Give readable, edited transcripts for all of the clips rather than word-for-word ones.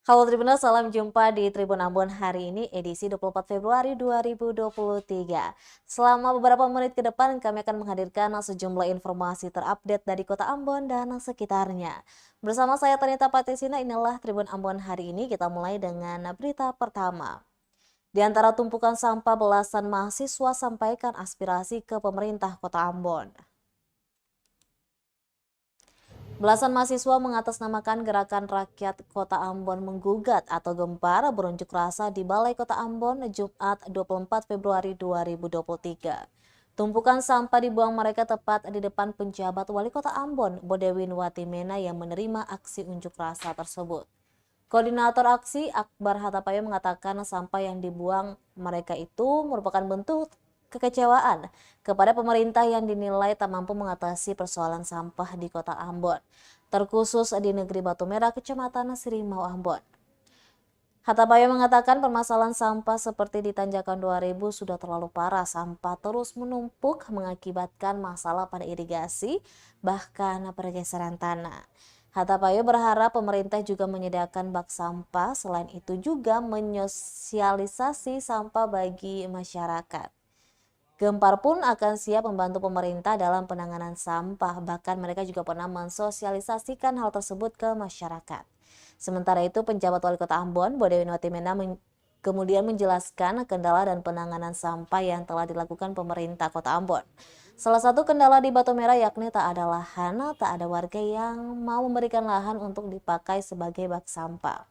Halo Tribuners, salam jumpa di Tribun Ambon hari ini edisi 24 Februari 2023. Selama beberapa menit ke depan kami akan menghadirkan sejumlah informasi terupdate dari Kota Ambon dan sekitarnya. Bersama saya Tanita Patisina, inilah Tribun Ambon hari ini. Kita mulai dengan berita pertama. Di antara tumpukan sampah, belasan mahasiswa sampaikan aspirasi ke pemerintah Kota Ambon. Belasan mahasiswa mengatasnamakan Gerakan Rakyat Kota Ambon Menggugat atau Gempar berunjuk rasa di Balai Kota Ambon Jumat 24 Februari 2023. Tumpukan sampah dibuang mereka tepat di depan penjabat Wali Kota Ambon, Bodewin Watimena, yang menerima aksi unjuk rasa tersebut. Koordinator aksi Akbar Hatapayo mengatakan sampah yang dibuang mereka itu merupakan bentuk kekecewaan kepada pemerintah yang dinilai tak mampu mengatasi persoalan sampah di Kota Ambon, terkhusus di Negeri Batu Merah, Kecamatan Sirimau, Ambon. Hatapayo mengatakan permasalahan sampah seperti di Tanjakan 2000 sudah terlalu parah. Sampah terus menumpuk mengakibatkan masalah pada irigasi, bahkan pergeseran tanah. Hatapayo berharap pemerintah juga menyediakan bak sampah, selain itu juga menyosialisasi sampah bagi masyarakat. Gempar pun akan siap membantu pemerintah dalam penanganan sampah, bahkan mereka juga pernah mensosialisasikan hal tersebut ke masyarakat. Sementara itu, penjabat Wali Kota Ambon, Bodewin Watimena, kemudian menjelaskan kendala dan penanganan sampah yang telah dilakukan pemerintah Kota Ambon. Salah satu kendala di Batu Merah yakni tak ada lahan, tak ada warga yang mau memberikan lahan untuk dipakai sebagai bak sampah.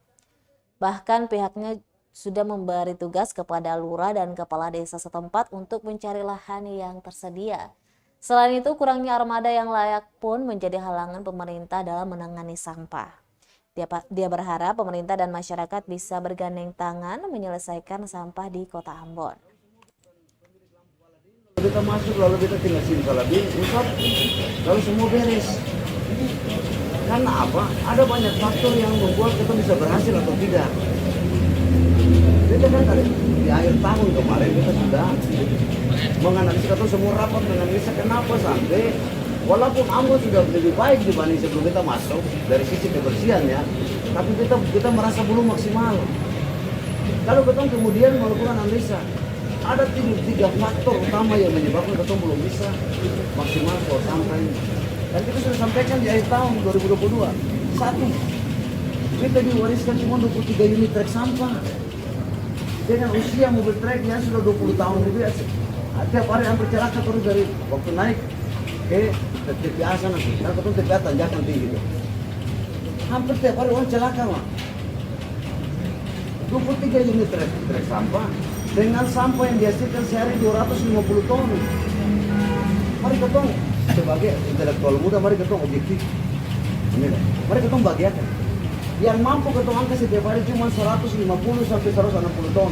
Bahkan pihaknya sudah memberi tugas kepada lurah dan kepala desa setempat untuk mencari lahan yang tersedia. Selain itu, kurangnya armada yang layak pun menjadi halangan pemerintah dalam menangani sampah. Dia berharap pemerintah dan masyarakat bisa bergandeng tangan menyelesaikan sampah di Kota Ambon. Kita masuk lalu kita tinggal simsalabim, usap, lalu semua beres. Karena apa? Ada banyak faktor yang membuat kita bisa berhasil atau tidak. Kita kan di akhir tahun kemarin kita sudah menganalisa atau semua rapat menganalisa kenapa sampai walaupun Ambon sudah lebih baik dibanding sebelum kita masuk dari sisi kebersihan ya, tapi kita merasa belum maksimal. Kalau kita kemudian melakukan analisa, ada tiga faktor utama yang menyebabkan kita belum bisa maksimal soal sampah ini. Dan kita sudah sampaikan di akhir tahun 2022. Satu, kita diwariskan cuma 23 unit trek sampah. Dengan usia mobil trek yang sudah 20 tahun lebih, tiap hari hampir celaka terus dari waktu naik ke TPA sana. Karena kita TPA tanjakan tinggi itu. Hampir tiap hari orang celaka, Mak. 23 unit trek sampah dengan sampah yang dihasilkan sehari 250 ton. Mari ketong sebagai intelektual muda, mari ketong objektif. Mari ketong bagiakan. Yang mampu ketong angka setiap hari cuma 150 sampai 160 ton.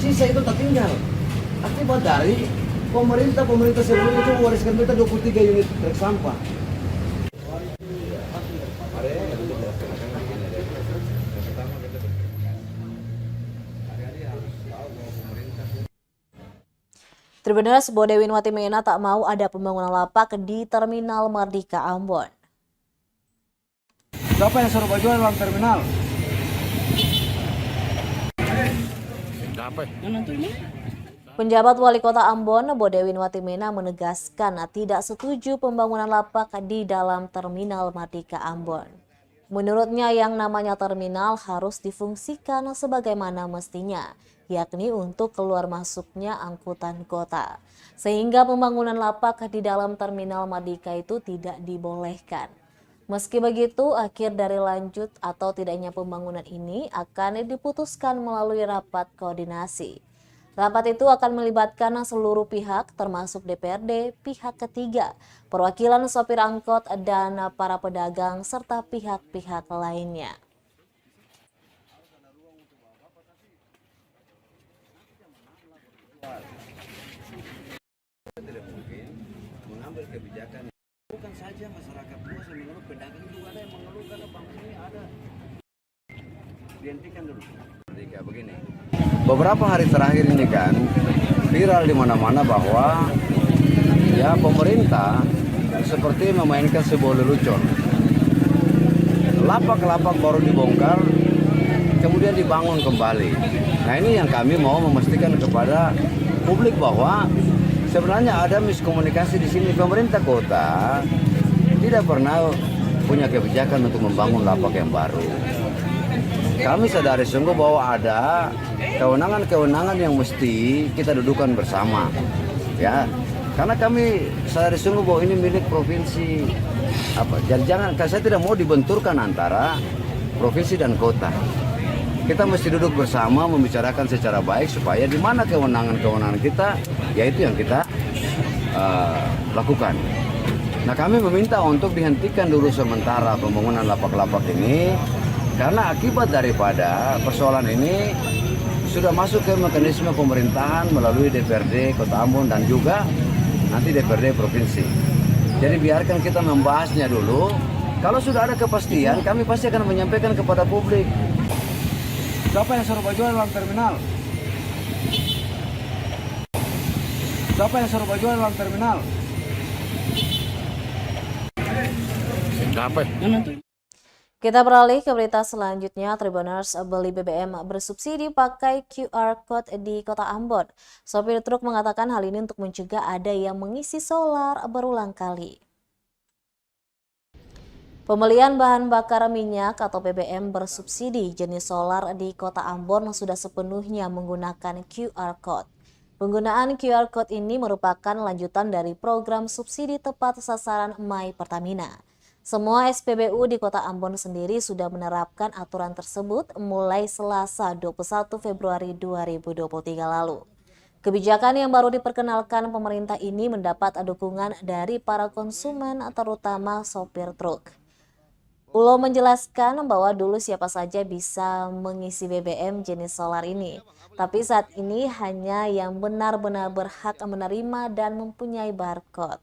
Sisa itu tak tinggal. Akibat dari pemerintah sebelumnya cuma wariskan kita 23 unit trek sampah. Tribuners, Bodewin Watimena tak mau ada pembangunan lapak di Terminal Mardika Ambon. Siapa yang suruh jual dalam terminal? Penjabat Wali Kota Ambon, Bodewin Watimena, menegaskan tidak setuju pembangunan lapak di dalam Terminal Mardika Ambon. Menurutnya yang namanya terminal harus difungsikan sebagaimana mestinya, yakni untuk keluar masuknya angkutan kota. Sehingga pembangunan lapak di dalam Terminal Mardika itu tidak dibolehkan. Meski begitu, akhir dari lanjut atau tidaknya pembangunan ini akan diputuskan melalui rapat koordinasi. Rapat itu akan melibatkan seluruh pihak termasuk DPRD, pihak ketiga, perwakilan sopir angkot, dan para pedagang serta pihak-pihak lainnya. Tidak mungkin mengambil kebijakan. Bukan saja masyarakat luas yang mengeluh, pedagang juga ada yang mengeluh karena bangsa ini ada. Dihentikan dulu. Begini. Beberapa hari terakhir ini kan viral di mana-mana bahwa ya pemerintah seperti memainkan sebuah lelucon. lapak-lapak baru dibongkar, kemudian dibangun kembali. Nah ini yang kami mau memastikan kepada publik bahwa sebenarnya ada miskomunikasi di sini. Pemerintah kota tidak pernah punya kebijakan untuk membangun lapak yang baru. Kami sadari sungguh bahwa ada kewenangan-kewenangan yang mesti kita dudukan bersama, ya. Karena kami sadari sungguh bahwa ini milik provinsi. Jangan, saya tidak mau dibenturkan antara provinsi dan kota. Kita mesti duduk bersama membicarakan secara baik supaya di mana kewenangan-kewenangan kita, yaitu yang kita lakukan. Nah kami meminta untuk dihentikan dulu sementara pembangunan lapak-lapak ini karena akibat daripada persoalan ini sudah masuk ke mekanisme pemerintahan melalui DPRD Kota Ambon dan juga nanti DPRD Provinsi. Jadi biarkan kita membahasnya dulu. Kalau sudah ada kepastian kami pasti akan menyampaikan kepada publik. Siapa yang suruh jual dalam terminal? Siapa yang suruh jual dalam terminal? Kita beralih ke berita selanjutnya. Tribuners beli BBM bersubsidi pakai QR Code di Kota Ambon. Sopir truk mengatakan hal ini untuk mencegah ada yang mengisi solar berulang kali. Pembelian bahan bakar minyak atau BBM bersubsidi jenis solar di Kota Ambon sudah sepenuhnya menggunakan QR Code. Penggunaan QR Code ini merupakan lanjutan dari program subsidi tepat sasaran My Pertamina. Semua SPBU di Kota Ambon sendiri sudah menerapkan aturan tersebut mulai Selasa 21 Februari 2023 lalu. Kebijakan yang baru diperkenalkan pemerintah ini mendapat dukungan dari para konsumen terutama sopir truk. Ulo menjelaskan bahwa dulu siapa saja bisa mengisi BBM jenis solar ini, tapi saat ini hanya yang benar-benar berhak menerima dan mempunyai barcode.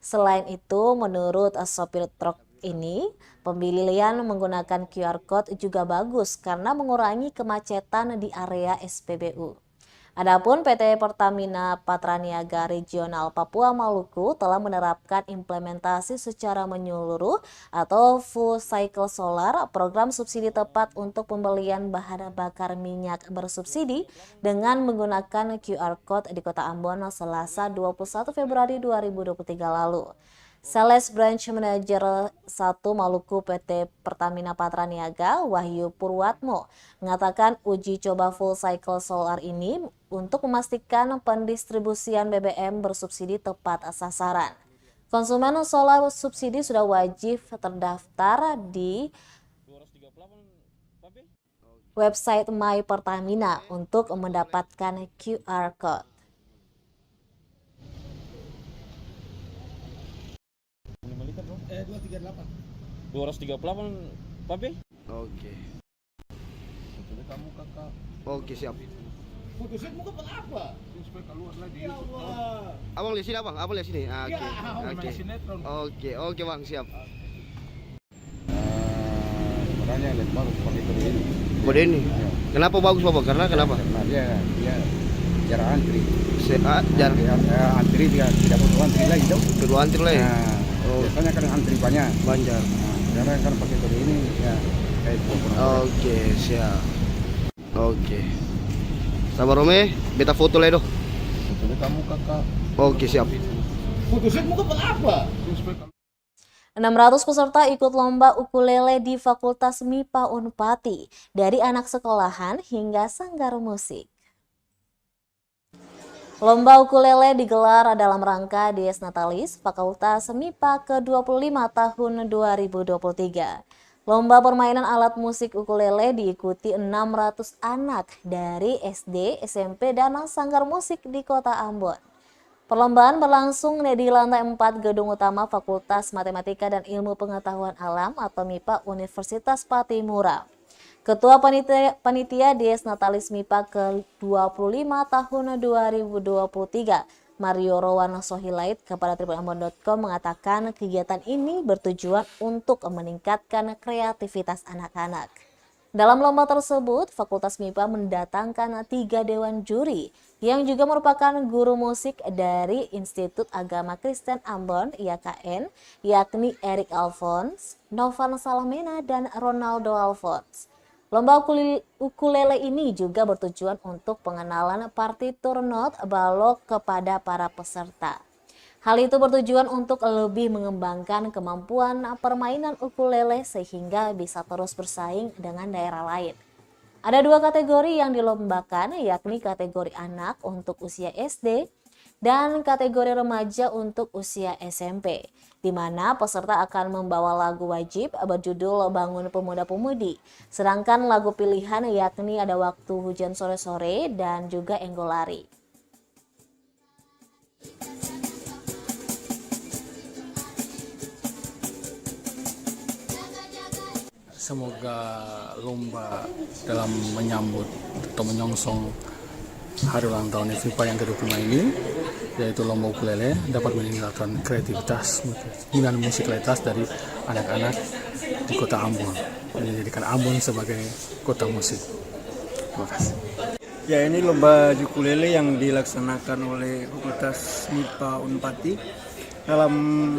Selain itu, menurut sopir truk ini, pemilihan menggunakan QR Code juga bagus karena mengurangi kemacetan di area SPBU. Adapun PT Pertamina Patraniaga Regional Papua Maluku telah menerapkan implementasi secara menyeluruh atau full cycle solar program subsidi tepat untuk pembelian bahan bakar minyak bersubsidi dengan menggunakan QR Code di Kota Ambon Selasa 21 Februari 2023 lalu. Sales Branch Manager 1 Maluku PT Pertamina Patraniaga, Wahyu Purwatmo, mengatakan uji coba full cycle solar ini untuk memastikan pendistribusian BBM bersubsidi tepat sasaran. Konsumen solar subsidi sudah wajib terdaftar di website My Pertamina untuk mendapatkan QR Code. 238 Pape? Oke. Kamu kakak. Oke, siap. Putusin muka buat apa? Supaya keluar lagi di YouTube. Abang lihat sini, Abang. Abang lihat sini. Ah, Ya, oke. main sinetron. Oke, Bang, siap. Sebenarnya lihat bagus pakai kode ini. Kode ini. Kenapa bagus, Bapak? Karena kenapa? Karena dia jarak antri. Antri tidak butuh antri lagi dong. kedua antri lagi. Nah, biasanya kan antri banyak. Banjar. Sekarang kan pakai kode ini ya kayak itu. Oke, siap. Oke. Sabar Rome, beta foto ledo. Putusin kamu kakak. Oke, siap. Putusin muka buat apa? 600 peserta ikut lomba ukulele di Fakultas MIPA Unpati, dari anak sekolahan hingga sanggar musik. Lomba ukulele digelar dalam rangka Dies Natalis Fakultas MIPA ke-25 tahun 2023. Lomba permainan alat musik ukulele diikuti 600 anak dari SD, SMP, dan sanggar musik di Kota Ambon. Perlombaan berlangsung di lantai 4 gedung utama Fakultas Matematika dan Ilmu Pengetahuan Alam atau MIPA Universitas Patimura. Ketua Panitia Dies Natalis MIPA ke-25 tahun 2023, Mario Rowan Sohilait, kepada tribunambon.com mengatakan kegiatan ini bertujuan untuk meningkatkan kreativitas anak-anak. Dalam lomba tersebut, Fakultas MIPA mendatangkan 3 dewan juri yang juga merupakan guru musik dari Institut Agama Kristen Ambon (IAKN), yakni Erik Alphonse, Novan Salamena, dan Ronaldo Alphonse. Lomba ukulele ini juga bertujuan untuk pengenalan partitur not balok kepada para peserta. Hal itu bertujuan untuk lebih mengembangkan kemampuan permainan ukulele sehingga bisa terus bersaing dengan daerah lain. Ada 2 kategori yang dilombakan, yakni kategori anak untuk usia SD dan kategori remaja untuk usia SMP, di mana peserta akan membawa lagu wajib berjudul Bangun Pemuda-Pemudi. Sedangkan lagu pilihan yakni Ada Waktu Hujan Sore-Sore dan juga Enggolari. Semoga lomba dalam menyambut atau menyongsong hari ulang tahun FIPA yang ke-25 ini, yaitu lomba ukulele, dapat meningkatkan kreativitas dan musikalitas dari anak-anak di kota Ambon, menjadikan Ambon sebagai kota musik. Terima kasih. Ya, ini lomba ukulele yang dilaksanakan oleh Fakultas MIPA Unpati. Dalam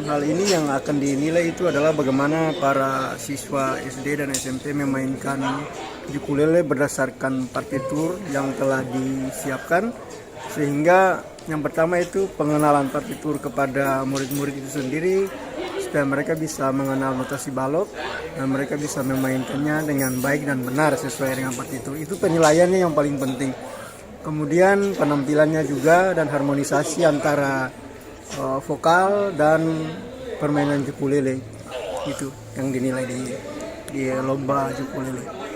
hal ini yang akan dinilai itu adalah bagaimana para siswa SD dan SMP memainkan ukulele berdasarkan partitur yang telah disiapkan, sehingga yang pertama itu pengenalan partitur kepada murid-murid itu sendiri supaya mereka bisa mengenal notasi balok dan mereka bisa memainkannya dengan baik dan benar sesuai dengan partitur. Itu penilaiannya yang paling penting. Kemudian penampilannya juga dan harmonisasi antara vokal dan permainan ukulele, itu yang dinilai di lomba ukulele.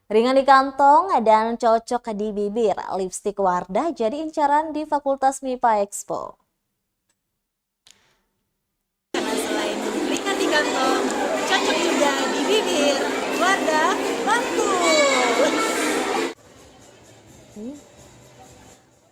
Ringan di kantong dan cocok di bibir, lipstik Wardah jadi incaran di Fakultas MIPA Expo. Karena selain ringan di kantong, cocok juga di bibir, Wardah mantul.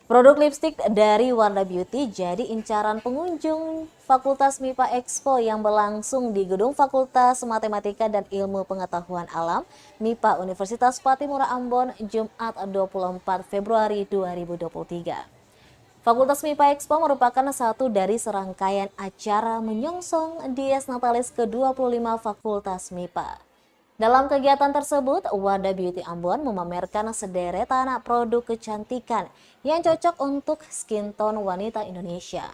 Produk lipstik dari Wardah Beauty jadi incaran pengunjung Fakultas MIPA Expo yang berlangsung di Gedung Fakultas Matematika dan Ilmu Pengetahuan Alam MIPA Universitas Patimura Ambon, Jumat 24 Februari 2023. Fakultas MIPA Expo merupakan satu dari serangkaian acara menyongsong Dies Natalis ke-25 Fakultas MIPA. Dalam kegiatan tersebut, Wardah Beauty Ambon memamerkan sederetan produk kecantikan yang cocok untuk skin tone wanita Indonesia.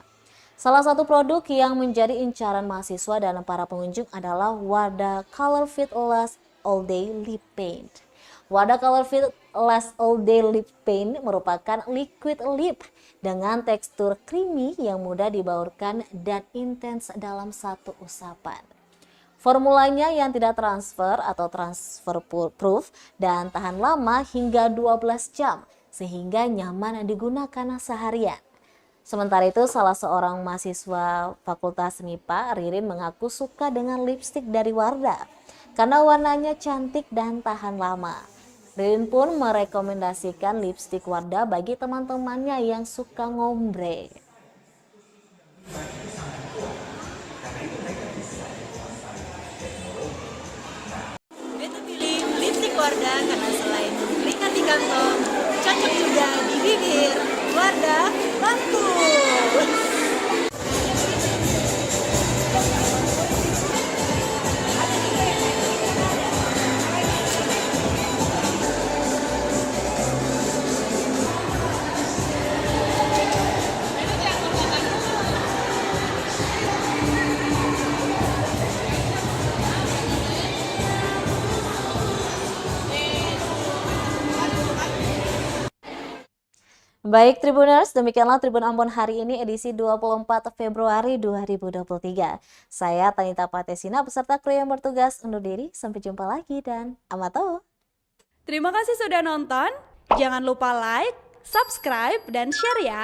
Salah satu produk yang menjadi incaran mahasiswa dan para pengunjung adalah Wardah Color Fit Last All Day Lip Paint. Wardah Color Fit Last All Day Lip Paint merupakan liquid lip dengan tekstur creamy yang mudah dibaurkan dan intens dalam satu usapan. Formulanya yang tidak transfer atau transfer proof dan tahan lama hingga 12 jam sehingga nyaman digunakan seharian. Sementara itu, salah seorang mahasiswa Fakultas MIPA, Ririn, mengaku suka dengan lipstik dari Wardah karena warnanya cantik dan tahan lama. Ririn pun merekomendasikan lipstik Wardah bagi teman-temannya yang suka ngombre. Beta pilih lipstik Wardah karena selain ringan di kantong, cocok juga di bibir, Wardah mantul. Baik Tribuners, demikianlah Tribun Ambon hari ini edisi 24 Februari 2023. Saya Tanita Patesina beserta kru yang bertugas undur diri. Sampai jumpa lagi dan amato. Terima kasih sudah nonton. Jangan lupa like, subscribe, dan share ya.